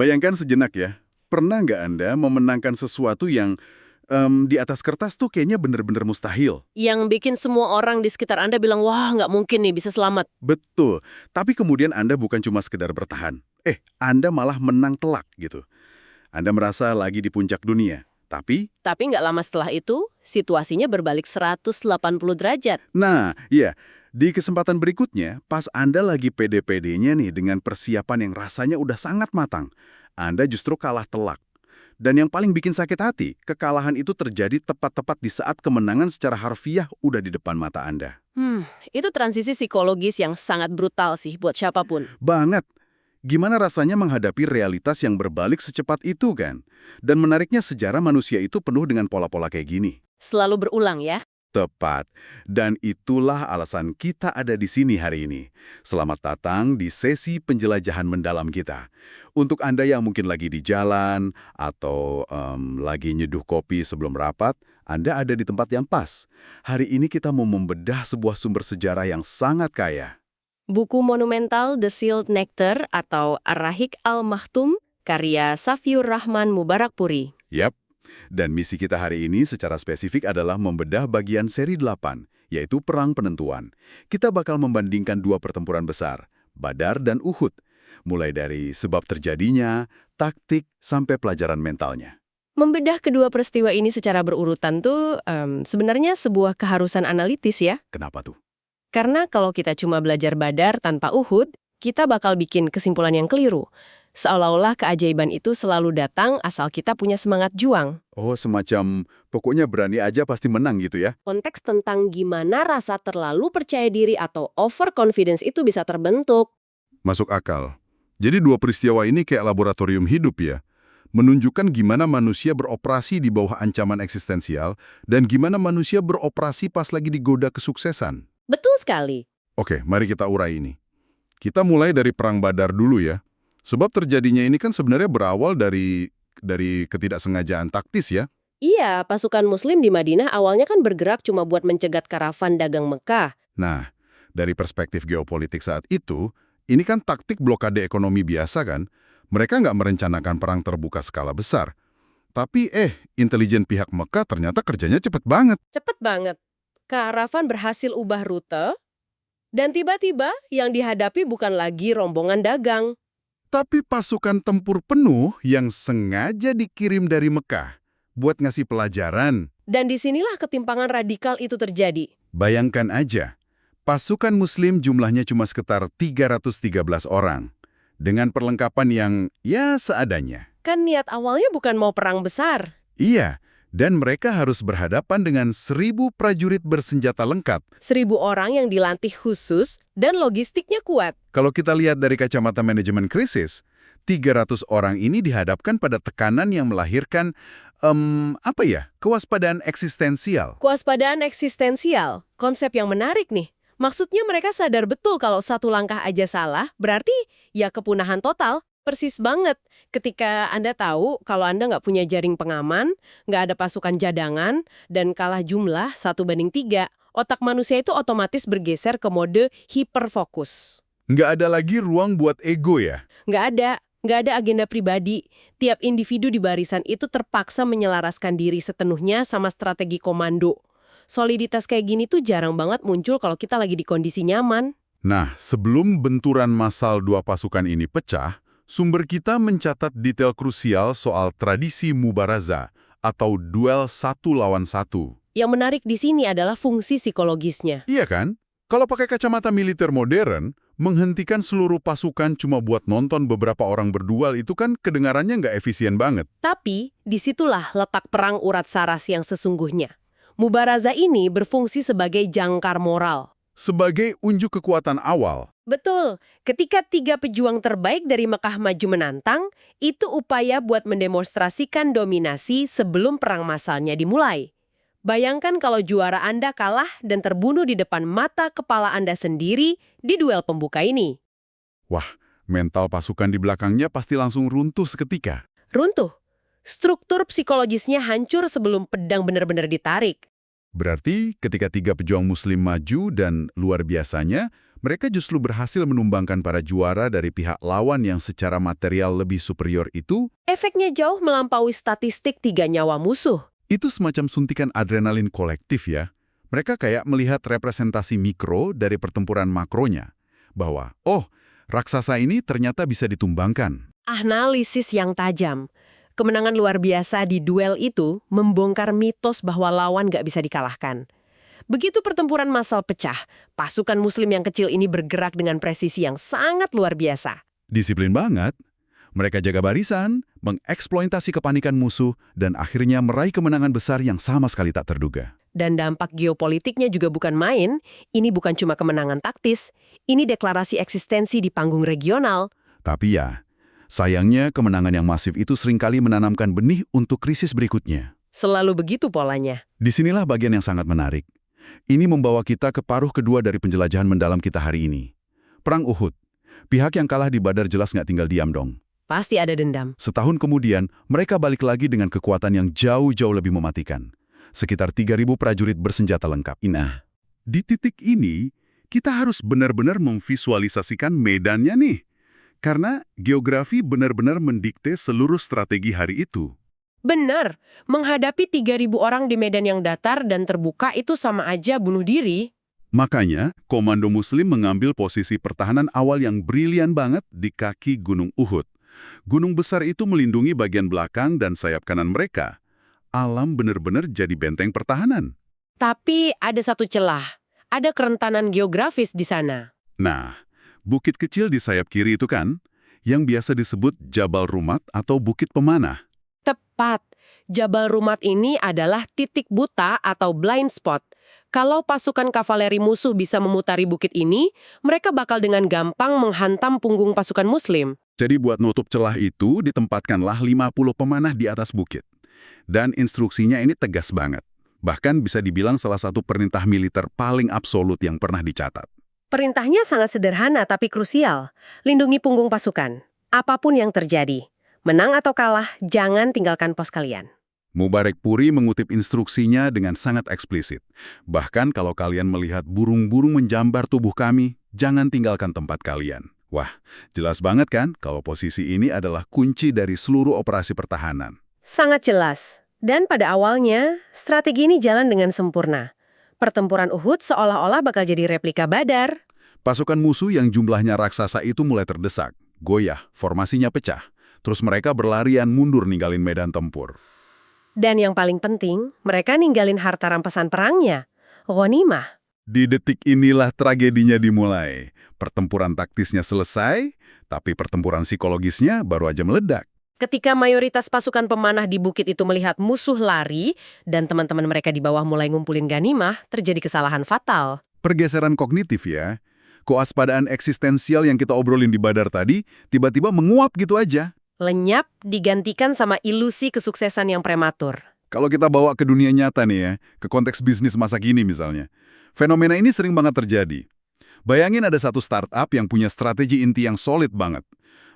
Bayangkan sejenak ya, pernah nggak Anda memenangkan sesuatu yang di atas kertas tuh kayaknya bener-bener mustahil? Yang bikin semua orang di sekitar Anda bilang, wah nggak mungkin nih bisa selamat. Betul, tapi kemudian Anda bukan cuma sekedar bertahan. Anda malah menang telak gitu. Anda merasa lagi di puncak dunia. Tapi nggak lama setelah itu, situasinya berbalik 180 derajat. Nah, iya, di kesempatan berikutnya, pas Anda lagi pede-pedenya nih dengan persiapan yang rasanya udah sangat matang, Anda justru kalah telak. Dan yang paling bikin sakit hati, kekalahan itu terjadi tepat-tepat di saat kemenangan secara harfiah udah di depan mata Anda. Itu transisi psikologis yang sangat brutal sih buat siapapun. Banget. Gimana rasanya menghadapi realitas yang berbalik secepat itu kan? Dan menariknya sejarah manusia itu penuh dengan pola-pola kayak gini. Selalu berulang ya. Tepat. Dan itulah alasan kita ada di sini hari ini. Selamat datang di sesi penjelajahan mendalam kita. Untuk Anda yang mungkin lagi di jalan atau lagi nyeduh kopi sebelum rapat, Anda ada di tempat yang pas. Hari ini kita mau membedah sebuah sumber sejarah yang sangat kaya. Buku monumental The Sealed Nectar atau Ar-Rahiq Al-Maktum, karya Safiur Rahman Mubarakpuri. Yap. Dan misi kita hari ini secara spesifik adalah membedah bagian seri 8, yaitu Perang Penentuan. Kita bakal membandingkan dua pertempuran besar, Badar dan Uhud, mulai dari sebab terjadinya, taktik, sampai pelajaran mentalnya. Membedah kedua peristiwa ini secara berurutan tuh sebenarnya sebuah keharusan analitis ya. Kenapa tuh? Karena kalau kita cuma belajar Badar tanpa Uhud, kita bakal bikin kesimpulan yang keliru. Seolah-olah keajaiban itu selalu datang asal kita punya semangat juang. Oh, semacam pokoknya berani aja pasti menang gitu ya? Konteks tentang gimana rasa terlalu percaya diri atau overconfidence itu bisa terbentuk. Masuk akal. Jadi dua peristiwa ini kayak laboratorium hidup ya. Menunjukkan gimana manusia beroperasi di bawah ancaman eksistensial dan gimana manusia beroperasi pas lagi digoda kesuksesan. Betul sekali. Oke, mari kita urai ini. Kita mulai dari Perang Badar dulu ya. Sebab terjadinya ini kan sebenarnya berawal dari ketidaksengajaan taktis ya. Iya, pasukan muslim di Madinah awalnya kan bergerak cuma buat mencegat karavan dagang Mekah. Nah, dari perspektif geopolitik saat itu, ini kan taktik blokade ekonomi biasa kan. Mereka nggak merencanakan perang terbuka skala besar. Tapi intelijen pihak Mekah ternyata kerjanya cepet banget. Cepet banget. Karavan berhasil ubah rute, dan tiba-tiba yang dihadapi bukan lagi rombongan dagang. Tapi pasukan tempur penuh yang sengaja dikirim dari Mekah buat ngasih pelajaran. Dan disinilah ketimpangan radikal itu terjadi. Bayangkan aja, pasukan muslim jumlahnya cuma sekitar 313 orang. Dengan perlengkapan yang ya seadanya. Kan niat awalnya bukan mau perang besar. Iya, dan mereka harus berhadapan dengan 1.000 prajurit bersenjata lengkap. 1.000 orang yang dilatih khusus dan logistiknya kuat. Kalau kita lihat dari kacamata manajemen krisis, 300 orang ini dihadapkan pada tekanan yang melahirkan, kewaspadaan eksistensial. Kewaspadaan eksistensial, konsep yang menarik nih. Maksudnya mereka sadar betul kalau satu langkah aja salah, berarti ya kepunahan total. Persis banget ketika Anda tahu kalau Anda nggak punya jaring pengaman, nggak ada pasukan jadangan, dan kalah jumlah 1:3, otak manusia itu otomatis bergeser ke mode hiperfokus. Nggak ada lagi ruang buat ego ya? Nggak ada agenda pribadi. Tiap individu di barisan itu terpaksa menyelaraskan diri sepenuhnya sama strategi komando. Soliditas kayak gini tuh jarang banget muncul kalau kita lagi di kondisi nyaman. Nah, sebelum benturan massal dua pasukan ini pecah, sumber kita mencatat detail krusial soal tradisi mubaraza atau duel satu lawan satu. Yang menarik di sini adalah fungsi psikologisnya. Iya kan? Kalau pakai kacamata militer modern, menghentikan seluruh pasukan cuma buat nonton beberapa orang berduel itu kan kedengarannya nggak efisien banget. Tapi, disitulah letak perang urat saras yang sesungguhnya. Mubaraza ini berfungsi sebagai jangkar moral. Sebagai unjuk kekuatan awal. Betul. Ketika 3 pejuang terbaik dari Mekah maju menantang, itu upaya buat mendemonstrasikan dominasi sebelum perang massalnya dimulai. Bayangkan kalau juara Anda kalah dan terbunuh di depan mata kepala Anda sendiri di duel pembuka ini. Wah, mental pasukan di belakangnya pasti langsung runtuh seketika. Runtuh. Struktur psikologisnya hancur sebelum pedang benar-benar ditarik. Berarti ketika 3 pejuang muslim maju dan luar biasanya, Mereka justru berhasil menumbangkan para juara dari pihak lawan yang secara material lebih superior itu. Efeknya jauh melampaui statistik 3 nyawa musuh. Itu semacam suntikan adrenalin kolektif ya. Mereka kayak melihat representasi mikro dari pertempuran makronya. Bahwa, oh, raksasa ini ternyata bisa ditumbangkan. Analisis yang tajam. Kemenangan luar biasa di duel itu membongkar mitos bahwa lawan nggak bisa dikalahkan. Begitu pertempuran massal pecah, pasukan muslim yang kecil ini bergerak dengan presisi yang sangat luar biasa. Disiplin banget. Mereka jaga barisan, mengeksploitasi kepanikan musuh, dan akhirnya meraih kemenangan besar yang sama sekali tak terduga. Dan dampak geopolitiknya juga bukan main, ini bukan cuma kemenangan taktis, ini deklarasi eksistensi di panggung regional. Tapi ya, sayangnya kemenangan yang masif itu seringkali menanamkan benih untuk krisis berikutnya. Selalu begitu polanya. Disinilah bagian yang sangat menarik. Ini membawa kita ke paruh kedua dari penjelajahan mendalam kita hari ini. Perang Uhud. Pihak yang kalah di Badar jelas nggak tinggal diam dong. Pasti ada dendam. Setahun kemudian, mereka balik lagi dengan kekuatan yang jauh-jauh lebih mematikan. Sekitar 3.000 prajurit bersenjata lengkap. Nah, di titik ini, kita harus benar-benar memvisualisasikan medannya nih. Karena geografi benar-benar mendikte seluruh strategi hari itu. Benar, menghadapi 3.000 orang di medan yang datar dan terbuka itu sama aja bunuh diri. Makanya, komando muslim mengambil posisi pertahanan awal yang brilian banget di kaki Gunung Uhud. Gunung besar itu melindungi bagian belakang dan sayap kanan mereka. Alam benar-benar jadi benteng pertahanan. Tapi ada satu celah, ada kerentanan geografis di sana. Nah, bukit kecil di sayap kiri itu kan, yang biasa disebut Jabal Rumat atau Bukit Pemanah. Tepat, Jabal Rumat ini adalah titik buta atau blind spot. Kalau pasukan kavaleri musuh bisa memutari bukit ini, mereka bakal dengan gampang menghantam punggung pasukan muslim. Jadi buat nutup celah itu, ditempatkanlah 50 pemanah di atas bukit. Dan instruksinya ini tegas banget. Bahkan bisa dibilang salah satu perintah militer paling absolut yang pernah dicatat. Perintahnya sangat sederhana tapi krusial. Lindungi punggung pasukan. Apapun yang terjadi. Menang atau kalah, jangan tinggalkan pos kalian. Mubarak Puri mengutip instruksinya dengan sangat eksplisit. Bahkan kalau kalian melihat burung-burung menjambar tubuh kami, jangan tinggalkan tempat kalian. Wah, jelas banget kan kalau posisi ini adalah kunci dari seluruh operasi pertahanan. Sangat jelas. Dan pada awalnya, strategi ini jalan dengan sempurna. Pertempuran Uhud seolah-olah bakal jadi replika Badar. Pasukan musuh yang jumlahnya raksasa itu mulai terdesak, goyah, formasinya pecah. Terus mereka berlarian mundur ninggalin medan tempur. Dan yang paling penting, mereka ninggalin harta rampasan perangnya. Ghanimah. Di detik inilah tragedinya dimulai. Pertempuran taktisnya selesai, tapi pertempuran psikologisnya baru aja meledak. Ketika mayoritas pasukan pemanah di bukit itu melihat musuh lari, dan teman-teman mereka di bawah mulai ngumpulin ghanimah, terjadi kesalahan fatal. Pergeseran kognitif ya. Kewaspadaan eksistensial yang kita obrolin di Badar tadi, tiba-tiba menguap gitu aja. Lenyap digantikan sama ilusi kesuksesan yang prematur. Kalau kita bawa ke dunia nyata nih ya, ke konteks bisnis masa kini misalnya, fenomena ini sering banget terjadi. Bayangin ada satu startup yang punya strategi inti yang solid banget.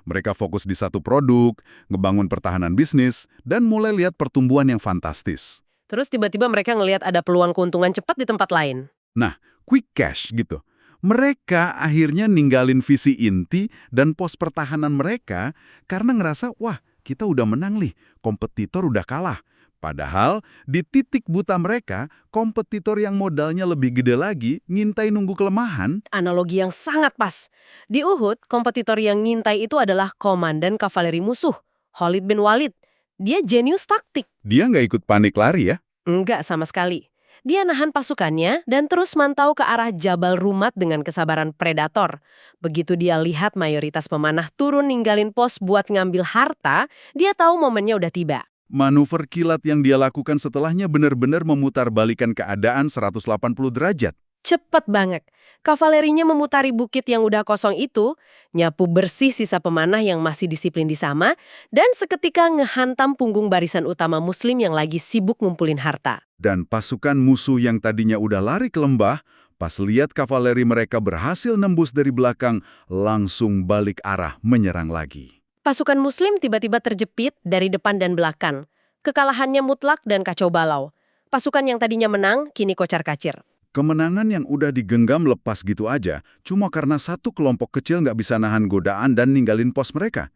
Mereka fokus di satu produk, ngebangun pertahanan bisnis, dan mulai lihat pertumbuhan yang fantastis. Terus tiba-tiba mereka ngelihat ada peluang keuntungan cepat di tempat lain. Nah, quick cash gitu. Mereka akhirnya ninggalin visi inti dan pos pertahanan mereka karena ngerasa, wah, kita udah menang nih, kompetitor udah kalah. Padahal di titik buta mereka, kompetitor yang modalnya lebih gede lagi ngintai nunggu kelemahan. Analogi yang sangat pas. Di Uhud, kompetitor yang ngintai itu adalah komandan kavaleri musuh, Khalid bin Walid. Dia jenius taktik. Dia nggak ikut panik lari ya? Enggak sama sekali. Dia nahan pasukannya dan terus mantau ke arah Jabal Rumat dengan kesabaran predator. Begitu dia lihat mayoritas pemanah turun ninggalin pos buat ngambil harta, dia tahu momennya udah tiba. Manuver kilat yang dia lakukan setelahnya benar-benar memutarbalikkan keadaan 180 derajat. Cepet banget. Kavalerinya memutari bukit yang udah kosong itu, nyapu bersih sisa pemanah yang masih disiplin di sama, dan seketika ngehantam punggung barisan utama muslim yang lagi sibuk ngumpulin harta. Dan pasukan musuh yang tadinya udah lari ke lembah, pas lihat kavaleri mereka berhasil nembus dari belakang, langsung balik arah menyerang lagi. Pasukan muslim tiba-tiba terjepit dari depan dan belakang. Kekalahannya mutlak dan kacau balau. Pasukan yang tadinya menang, kini kocar-kacir. Kemenangan yang udah digenggam lepas gitu aja, cuma karena satu kelompok kecil nggak bisa nahan godaan dan ninggalin pos mereka.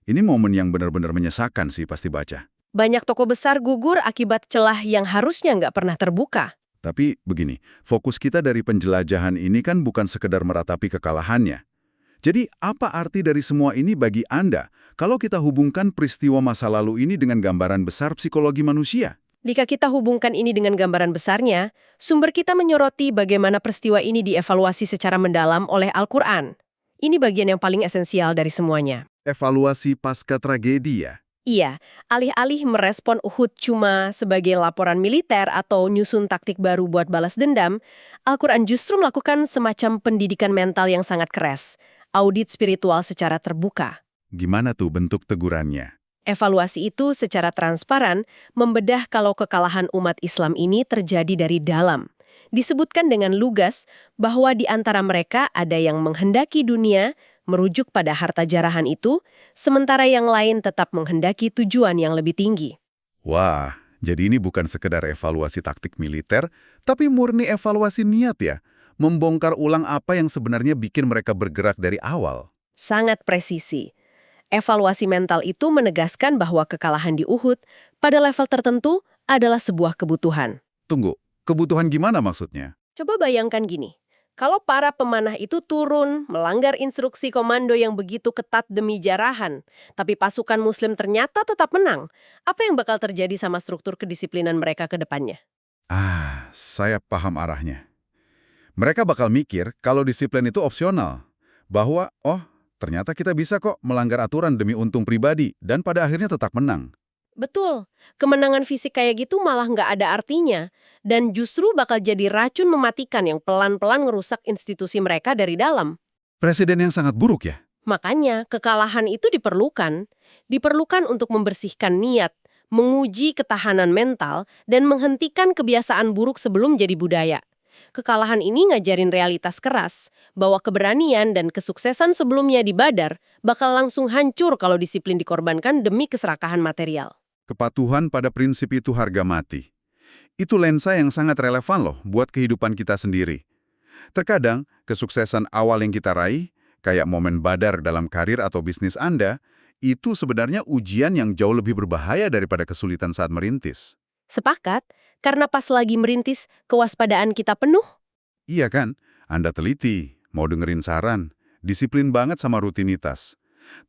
Ini momen yang benar-benar menyesakan sih pasti baca. Banyak toko besar gugur akibat celah yang harusnya nggak pernah terbuka. Tapi begini, fokus kita dari penjelajahan ini kan bukan sekedar meratapi kekalahannya. Jadi apa arti dari semua ini bagi Anda kalau kita hubungkan peristiwa masa lalu ini dengan gambaran besar psikologi manusia? Jika kita hubungkan ini dengan gambaran besarnya, sumber kita menyoroti bagaimana peristiwa ini dievaluasi secara mendalam oleh Al-Quran. Ini bagian yang paling esensial dari semuanya. Evaluasi pasca tragedi ya? Iya, alih-alih merespon Uhud cuma sebagai laporan militer atau nyusun taktik baru buat balas dendam, Al-Quran justru melakukan semacam pendidikan mental yang sangat keras, audit spiritual secara terbuka. Gimana tuh bentuk tegurannya? Evaluasi itu secara transparan membedah kalau kekalahan umat Islam ini terjadi dari dalam. Disebutkan dengan lugas bahwa di antara mereka ada yang menghendaki dunia, merujuk pada harta jarahan itu, sementara yang lain tetap menghendaki tujuan yang lebih tinggi. Wah, jadi ini bukan sekedar evaluasi taktik militer, tapi murni evaluasi niat ya? Membongkar ulang apa yang sebenarnya bikin mereka bergerak dari awal. Sangat presisi. Evaluasi mental itu menegaskan bahwa kekalahan di Uhud pada level tertentu adalah sebuah kebutuhan. Tunggu, kebutuhan gimana maksudnya? Coba bayangkan gini, kalau para pemanah itu turun, melanggar instruksi komando yang begitu ketat demi jarahan, tapi pasukan muslim ternyata tetap menang, apa yang bakal terjadi sama struktur kedisiplinan mereka ke depannya? Saya paham arahnya. Mereka bakal mikir kalau disiplin itu opsional. Bahwa, ternyata kita bisa kok melanggar aturan demi untung pribadi dan pada akhirnya tetap menang. Betul, kemenangan fisik kayak gitu malah nggak ada artinya, dan justru bakal jadi racun mematikan yang pelan-pelan ngerusak institusi mereka dari dalam. Presiden yang sangat buruk ya? Makanya, kekalahan itu diperlukan. Diperlukan untuk membersihkan niat, menguji ketahanan mental, dan menghentikan kebiasaan buruk sebelum jadi budaya. Kekalahan ini ngajarin realitas keras, bahwa keberanian dan kesuksesan sebelumnya di Badar bakal langsung hancur kalau disiplin dikorbankan demi keserakahan material. Kepatuhan pada prinsip itu harga mati. Itu lensa yang sangat relevan loh buat kehidupan kita sendiri. Terkadang, kesuksesan awal yang kita raih, kayak momen Badar dalam karir atau bisnis Anda, itu sebenarnya ujian yang jauh lebih berbahaya daripada kesulitan saat merintis. Sepakat, karena pas lagi merintis, kewaspadaan kita penuh. Iya kan? Anda teliti, mau dengerin saran, disiplin banget sama rutinitas.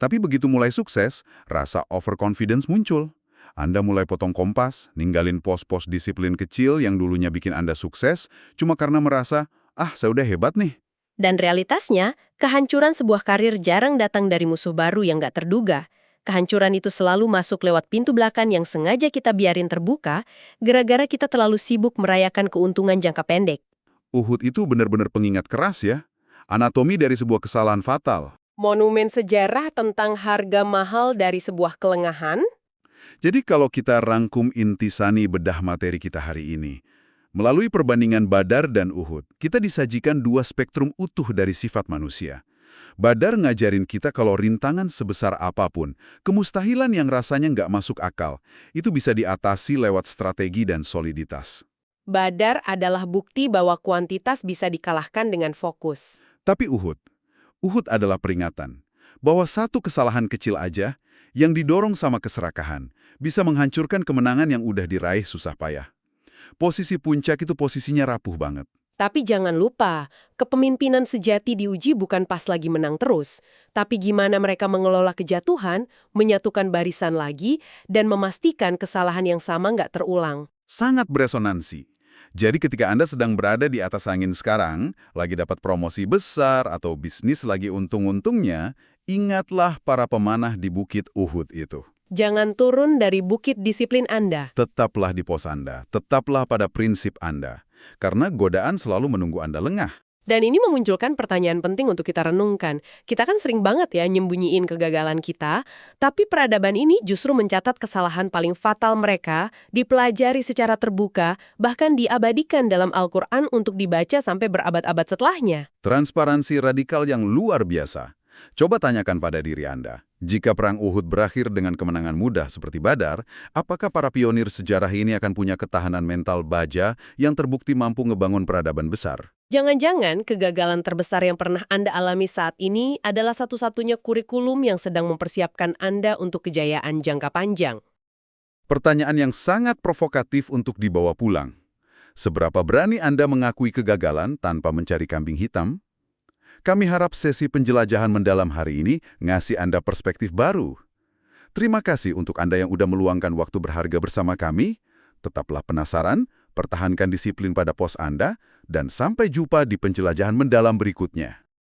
Tapi begitu mulai sukses, rasa overconfidence muncul. Anda mulai potong kompas, ninggalin pos-pos disiplin kecil yang dulunya bikin Anda sukses, cuma karena merasa, saya udah hebat nih. Dan realitasnya, kehancuran sebuah karir jarang datang dari musuh baru yang gak terduga. Kehancuran itu selalu masuk lewat pintu belakang yang sengaja kita biarin terbuka, gara-gara kita terlalu sibuk merayakan keuntungan jangka pendek. Uhud itu benar-benar pengingat keras ya. Anatomi dari sebuah kesalahan fatal. Monumen sejarah tentang harga mahal dari sebuah kelengahan. Jadi kalau kita rangkum intisari bedah materi kita hari ini, melalui perbandingan Badar dan Uhud, kita disajikan dua spektrum utuh dari sifat manusia. Badar ngajarin kita kalau rintangan sebesar apapun, kemustahilan yang rasanya nggak masuk akal, itu bisa diatasi lewat strategi dan soliditas. Badar adalah bukti bahwa kuantitas bisa dikalahkan dengan fokus. Tapi Uhud adalah peringatan bahwa satu kesalahan kecil aja yang didorong sama keserakahan bisa menghancurkan kemenangan yang udah diraih susah payah. Posisi puncak itu posisinya rapuh banget. Tapi jangan lupa, kepemimpinan sejati diuji bukan pas lagi menang terus, tapi gimana mereka mengelola kejatuhan, menyatukan barisan lagi, dan memastikan kesalahan yang sama nggak terulang. Sangat beresonansi. Jadi ketika Anda sedang berada di atas angin sekarang, lagi dapat promosi besar atau bisnis lagi untung-untungnya, ingatlah para pemanah di Bukit Uhud itu. Jangan turun dari bukit disiplin Anda. Tetaplah di pos Anda, tetaplah pada prinsip Anda. Karena godaan selalu menunggu Anda lengah. Dan ini memunculkan pertanyaan penting untuk kita renungkan. Kita kan sering banget ya nyembunyiin kegagalan kita, tapi peradaban ini justru mencatat kesalahan paling fatal mereka, dipelajari secara terbuka, bahkan diabadikan dalam Al-Quran untuk dibaca sampai berabad-abad setelahnya. Transparansi radikal yang luar biasa. Coba tanyakan pada diri Anda, Jika Perang Uhud berakhir dengan kemenangan mudah seperti Badar, apakah para pionir sejarah ini akan punya ketahanan mental baja yang terbukti mampu ngebangun peradaban besar? Jangan-jangan kegagalan terbesar yang pernah Anda alami saat ini adalah satu-satunya kurikulum yang sedang mempersiapkan Anda untuk kejayaan jangka panjang. Pertanyaan yang sangat provokatif untuk dibawa pulang. Seberapa berani Anda mengakui kegagalan tanpa mencari kambing hitam? Kami harap sesi penjelajahan mendalam hari ini ngasih Anda perspektif baru. Terima kasih untuk Anda yang udah meluangkan waktu berharga bersama kami. Tetaplah penasaran, pertahankan disiplin pada pos Anda, dan sampai jumpa di penjelajahan mendalam berikutnya.